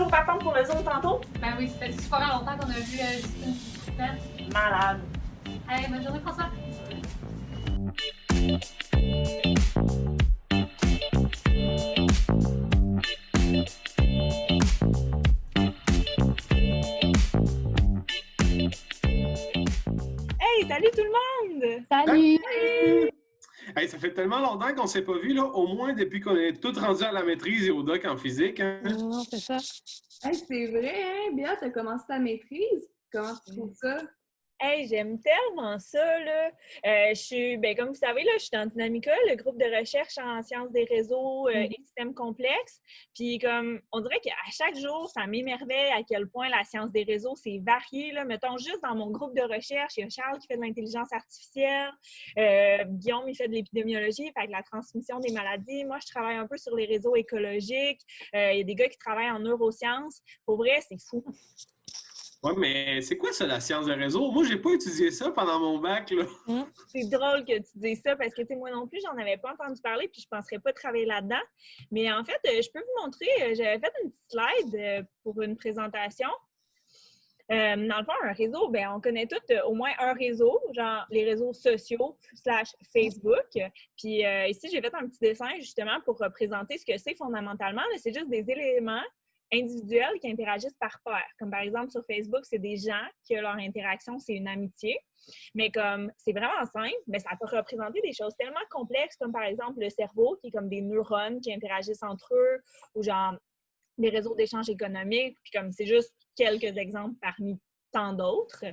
toujours partante pour le Zoom tantôt? Ben oui, ça fait super longtemps qu'on a vu Justine Petite. Malade. Allez, bonne journée, François. Hey, salut tout le monde! Salut! Hey, ça fait tellement longtemps qu'on ne s'est pas vu, là, au moins depuis qu'on est tous rendus à la maîtrise et au doc en physique. Hein? Non, c'est ça. Hey, c'est vrai, hein? Bien, tu as commencé ta maîtrise. Comment tu trouves ça? Hey, j'aime tellement ça, là. Comme vous savez, là, je suis dans Dynamica, le groupe de recherche en sciences des réseaux et systèmes complexes. Puis, comme, on dirait qu'à chaque jour, ça m'émerveille à quel point la science des réseaux, c'est varié, là. Mettons, juste dans mon groupe de recherche, il y a Charles qui fait de l'intelligence artificielle, Guillaume, il fait de l'épidémiologie, fait que la transmission des maladies. Moi, je travaille un peu sur les réseaux écologiques. Il y a des gars qui travaillent en neurosciences. Pour vrai, c'est fou. Oui, mais c'est quoi ça, la science de réseau? Moi, j'ai pas étudié ça pendant mon bac, là. C'est drôle que tu dises ça parce que, tu sais, moi non plus, j'en avais pas entendu parler puis je penserais pas travailler là-dedans. Mais en fait, je peux vous montrer, j'avais fait une petite slide pour une présentation. Dans le fond, un réseau, bien, on connaît tous au moins un réseau, genre les réseaux sociaux / Facebook. Puis ici, j'ai fait un petit dessin justement pour représenter ce que c'est fondamentalement. C'est juste des éléments individuels qui interagissent par pair. Comme par exemple, sur Facebook, c'est des gens que leur interaction, c'est une amitié. Mais comme c'est vraiment simple, mais ça peut représenter des choses tellement complexes comme par exemple le cerveau, qui est comme des neurones qui interagissent entre eux, ou genre des réseaux d'échange économiques, puis comme c'est juste quelques exemples parmi tant d'autres.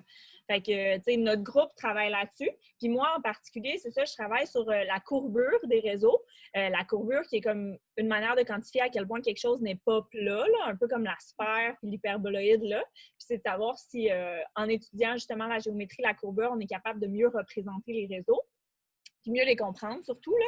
Fait que, tu sais, notre groupe travaille là-dessus. Puis moi, en particulier, c'est ça, je travaille sur la courbure des réseaux. La courbure qui est comme une manière de quantifier à quel point quelque chose n'est pas plat, là, un peu comme la sphère puis l'hyperboloïde, là. Puis c'est de savoir si, en étudiant justement la géométrie, la courbure, on est capable de mieux représenter les réseaux, puis mieux les comprendre surtout, là.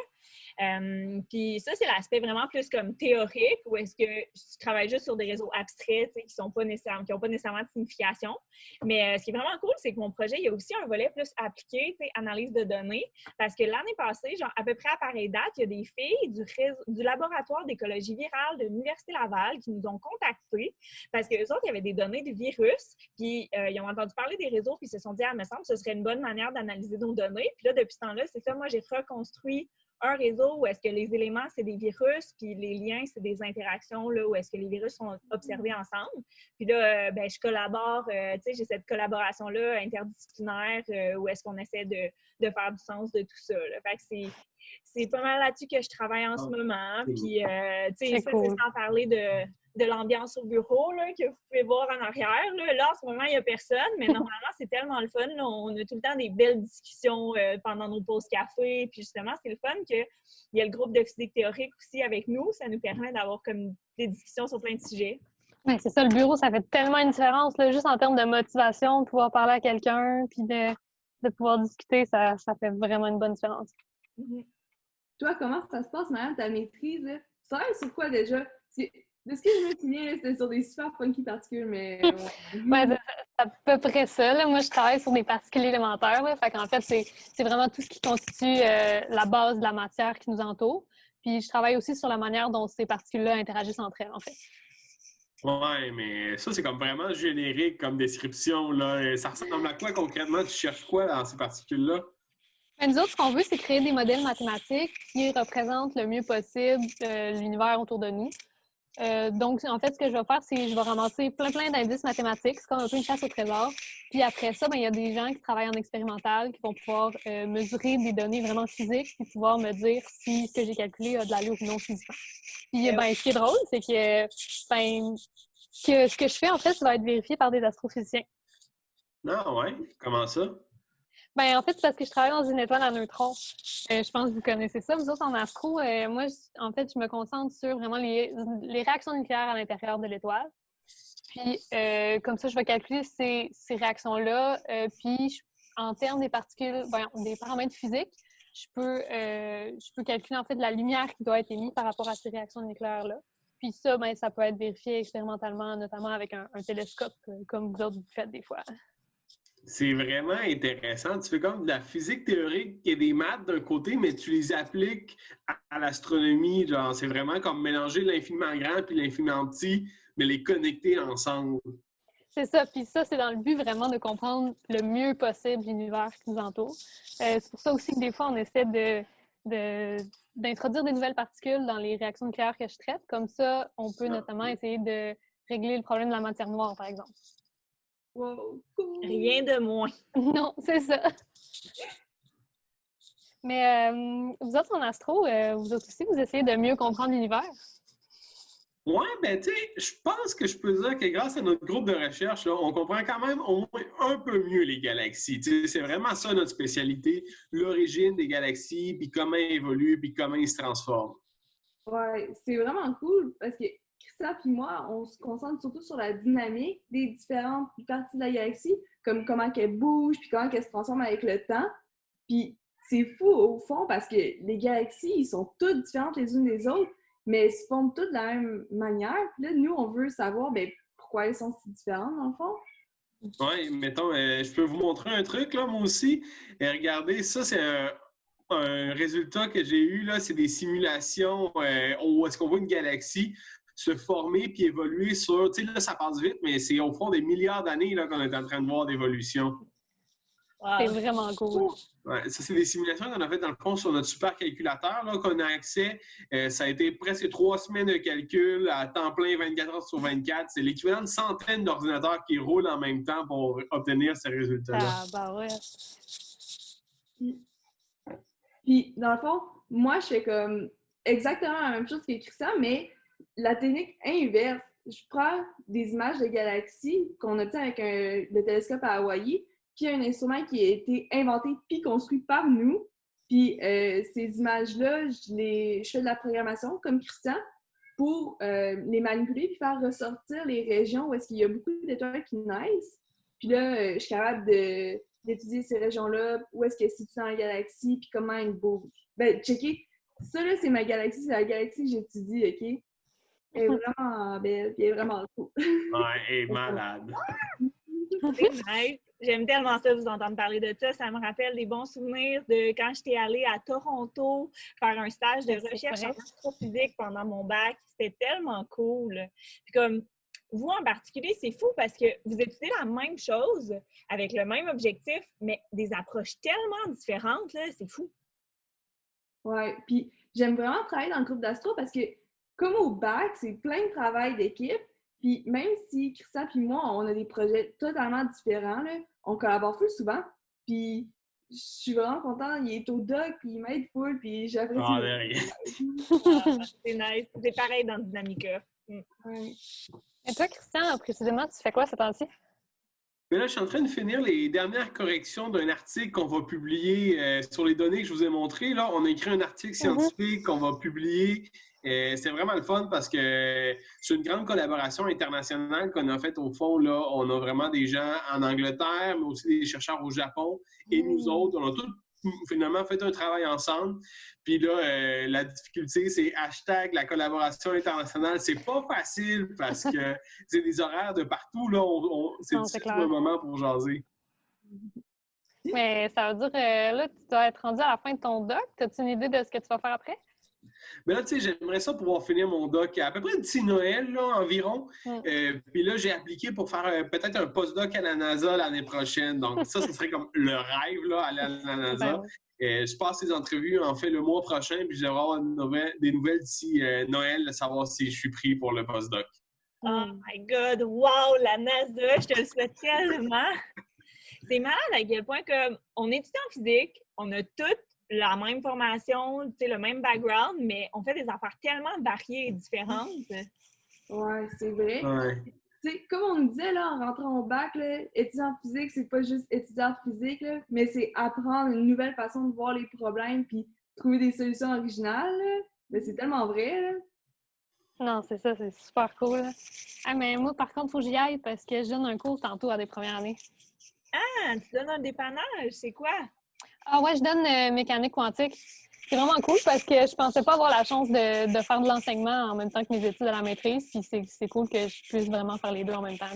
Puis ça, c'est l'aspect vraiment plus comme théorique, où est-ce que je travaille juste sur des réseaux abstraits, qui n'ont pas nécessairement de signification. Mais ce qui est vraiment cool, c'est que mon projet, il y a aussi un volet plus appliqué, analyse de données, parce que l'année passée, genre à peu près à pareille date, il y a des filles du laboratoire d'écologie virale de l'Université Laval qui nous ont contactés, parce qu'eux autres, il y avait des données du virus, puis ils ont entendu parler des réseaux, puis ils se sont dit, ah, me semble que ce serait une bonne manière d'analyser nos données. Puis là, depuis ce temps-là, c'est ça, moi, j'ai reconstruit un réseau où est-ce que les éléments, c'est des virus, puis les liens, c'est des interactions là, où est-ce que les virus sont observés ensemble. Puis là, je collabore, tu sais, j'ai cette collaboration-là interdisciplinaire où est-ce qu'on essaie de faire du sens de tout ça. Là. Fait que c'est pas mal là-dessus que je travaille en ce moment. Puis, tu sais, ça, c'est sans parler de l'ambiance au bureau là, que vous pouvez voir en arrière. Là, en ce moment, il n'y a personne, mais normalement, c'est tellement le fun. Là. On a tout le temps des belles discussions pendant nos pauses café. Puis justement, c'est le fun qu'il y a le groupe de physique théorique aussi avec nous. Ça nous permet d'avoir comme des discussions sur plein de sujets. Oui, c'est ça, le bureau, ça fait tellement une différence, là, juste en termes de motivation, de pouvoir parler à quelqu'un, puis de pouvoir discuter, ça fait vraiment une bonne différence. Mm-hmm. Toi, comment ça se passe, madame, ta maîtrise? Là? Tu travailles sur quoi déjà? De ce que je me souviens, c'était sur des super funky particules, mais... Ouais, c'est à peu près ça. Là. Moi, je travaille sur des particules élémentaires. Là. Fait qu'en fait, c'est vraiment tout ce qui constitue la base de la matière qui nous entoure. Puis, je travaille aussi sur la manière dont ces particules-là interagissent entre elles, en fait. Ouais, mais ça, c'est comme vraiment générique comme description, là. Ça ressemble à quoi concrètement? Tu cherches quoi dans ces particules-là? Mais nous autres, ce qu'on veut, c'est créer des modèles mathématiques qui représentent le mieux possible l'univers autour de nous. Donc, en fait, ce que je vais faire, c'est que je vais ramasser plein d'indices mathématiques. C'est comme un peu une chasse au trésor. Puis après ça, il y a des gens qui travaillent en expérimental qui vont pouvoir mesurer des données vraiment physiques puis pouvoir me dire si ce que j'ai calculé a de l'allure ou non physiquement. Puis, ce qui est drôle, c'est que, ce que je fais, en fait, ça va être vérifié par des astrophysiciens. Ah ouais? Comment ça? En fait, c'est parce que je travaille dans une étoile à neutrons. Je pense que vous connaissez ça. Vous autres, en astro, moi, en fait, je me concentre sur vraiment les réactions nucléaires à l'intérieur de l'étoile. Puis, comme ça, je vais calculer ces réactions-là. Puis, en termes des particules, des paramètres physiques, je peux calculer, en fait, la lumière qui doit être émise par rapport à ces réactions nucléaires-là. Puis ça, ça peut être vérifié expérimentalement, notamment avec un télescope, comme vous autres, vous faites des fois. C'est vraiment intéressant. Tu fais comme de la physique théorique et des maths d'un côté, mais tu les appliques à l'astronomie. Genre, c'est vraiment comme mélanger l'infiniment grand puis l'infiniment petit, mais les connecter ensemble. C'est ça, puis ça, c'est dans le but vraiment de comprendre le mieux possible l'univers qui nous entoure. C'est pour ça aussi que des fois, on essaie d'introduire des nouvelles particules dans les réactions nucléaires que je traite. Comme ça, on peut notamment essayer de régler le problème de la matière noire, par exemple. Wow, cool. Rien de moins. Non, c'est ça. Mais vous autres en astro, vous autres aussi, vous essayez de mieux comprendre l'univers? Ouais, ben tu sais, je pense que je peux dire que grâce à notre groupe de recherche, là, on comprend quand même au moins un peu mieux les galaxies. Tu sais, c'est vraiment ça notre spécialité, l'origine des galaxies, puis comment elles évoluent, puis comment ils se transforment. Ouais, c'est vraiment cool parce que Christian et moi, on se concentre surtout sur la dynamique des différentes parties de la galaxie, comme comment qu'elle bouge, puis comment qu'elle se transforme avec le temps. Puis c'est fou au fond parce que les galaxies, ils sont toutes différentes les unes des autres, mais elles se forment toutes de la même manière. Puis là, nous, on veut savoir pourquoi elles sont si différentes, dans le fond. Oui, mettons, je peux vous montrer un truc, là, moi aussi. Regardez, ça, c'est un résultat que j'ai eu, là. C'est des simulations où est-ce qu'on voit une galaxie se former puis évoluer sur... Tu sais, là, ça passe vite, mais c'est au fond des milliards d'années là, qu'on est en train de voir d'évolution. Wow. C'est vraiment cool. Ouais, ça, c'est des simulations qu'on a faites dans le fond sur notre supercalculateur là, qu'on a accès. Ça a été presque 3 semaines de calcul à temps plein, 24 heures sur 24. C'est l'équivalent d'une centaine d'ordinateurs qui roulent en même temps pour obtenir ces résultats-là. Ah, bah ouais. Puis, dans le fond, moi, je fais comme exactement la même chose que Christian, mais la technique inverse. Je prends des images de galaxies qu'on obtient avec le télescope à Hawaï, puis un instrument qui a été inventé puis construit par nous. Puis ces images-là, je fais de la programmation comme Christian pour les manipuler puis faire ressortir les régions où est-ce qu'il y a beaucoup d'étoiles qui naissent. Puis là, je suis capable d'étudier ces régions-là, où est-ce qu'elles se situent dans la galaxie, puis comment elles bougent. Ben, checker. Ça, là, c'est ma galaxie, c'est la galaxie que j'étudie, OK? Elle est vraiment belle, puis elle est vraiment cool. Ouais, elle est malade. C'est nice. J'aime tellement ça, vous entendre parler de ça. Ça me rappelle des bons souvenirs de quand j'étais allée à Toronto faire un stage de recherche en astrophysique pendant mon bac. C'était tellement cool. Puis comme vous en particulier, c'est fou parce que vous étudiez la même chose avec le même objectif, mais des approches tellement différentes, là, c'est fou. Ouais, puis j'aime vraiment travailler dans le groupe d'astro parce que, comme au bac, c'est plein de travail d'équipe. Puis même si Christian et moi, on a des projets totalement différents, là, on collabore full souvent. Puis je suis vraiment contente. Il est au doc, puis il m'aide full, puis j'apprécie. Ah, de rien. C'est nice. C'est pareil dans Dynamica. Ouais. Et toi, Christian, précisément, tu fais quoi ce temps-ci? Mais là, je suis en train de finir les dernières corrections d'un article qu'on va publier sur les données que je vous ai montrées. Là, on a écrit un article scientifique qu'on va publier. C'est vraiment le fun parce que c'est une grande collaboration internationale qu'on a faite au fond. Là, on a vraiment des gens en Angleterre, mais aussi des chercheurs au Japon. Et nous autres, on a tous finalement fait un travail ensemble. Puis là, la difficulté, c'est hashtag la collaboration internationale. C'est pas facile parce que c'est des horaires de partout. Là, c'est difficile un moment pour jaser. Mais ça veut dire, là, tu dois être rendu à la fin de ton doc. As-tu une idée de ce que tu vas faire après? Mais là, tu sais, j'aimerais ça pouvoir finir mon doc à peu près d'ici Noël, là, environ. Puis là, j'ai appliqué pour faire peut-être un postdoc à la NASA l'année prochaine. Donc ça, ce serait comme le rêve, là, aller à la NASA. Je passe les entrevues, en fait, le mois prochain, puis je devrais avoir des nouvelles d'ici Noël, de savoir si je suis pris pour le postdoc. Oh my God! Wow! La NASA! Je te le souhaite tellement! C'est malade à quel point on étudie en physique, on a toutes la même formation, tu sais, le même background, mais on fait des affaires tellement variées et différentes. Ouais, c'est vrai. Ouais. Tu sais, comme on nous disait, là, en rentrant au bac, là, étudier en physique, c'est pas juste étudier en physique, là, mais c'est apprendre une nouvelle façon de voir les problèmes puis trouver des solutions originales. Là. Mais c'est tellement vrai, là. Non, c'est ça, c'est super cool. Ah, mais moi, par contre, il faut que j'y aille parce que je donne un cours tantôt à des premières années. Ah, tu donnes un dépannage, c'est quoi? Ah ouais, je donne mécanique quantique. C'est vraiment cool parce que je pensais pas avoir la chance de faire de l'enseignement en même temps que mes études à la maîtrise. Puis c'est cool que je puisse vraiment faire les deux en même temps.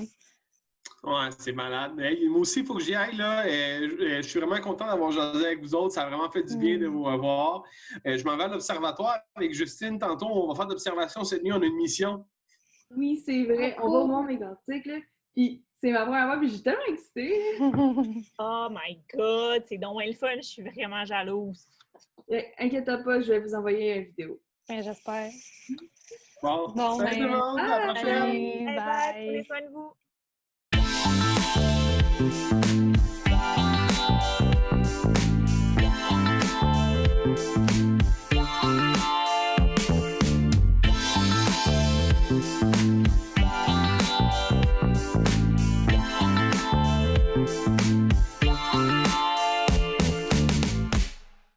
Ouais, c'est malade. Hey, moi aussi, il faut que j'y aille, là. Je suis vraiment content d'avoir jasé avec vous autres. Ça a vraiment fait du bien de vous revoir. Je m'en vais à l'observatoire avec Justine. Tantôt, on va faire de l'observation cette nuit. On a une mission. Oui, c'est vrai. On va au Mont Mégantic, là. Puis c'est ma première fois, puis j'ai tellement excitée. Oh my God, c'est donc bien le fun. Je suis vraiment jalouse. Inquiète pas, je vais vous envoyer une vidéo. Ben, j'espère. Bon, Bon, salut tout le monde, à la prochaine! Salut, Bye bye, bye. prenez soin de vous.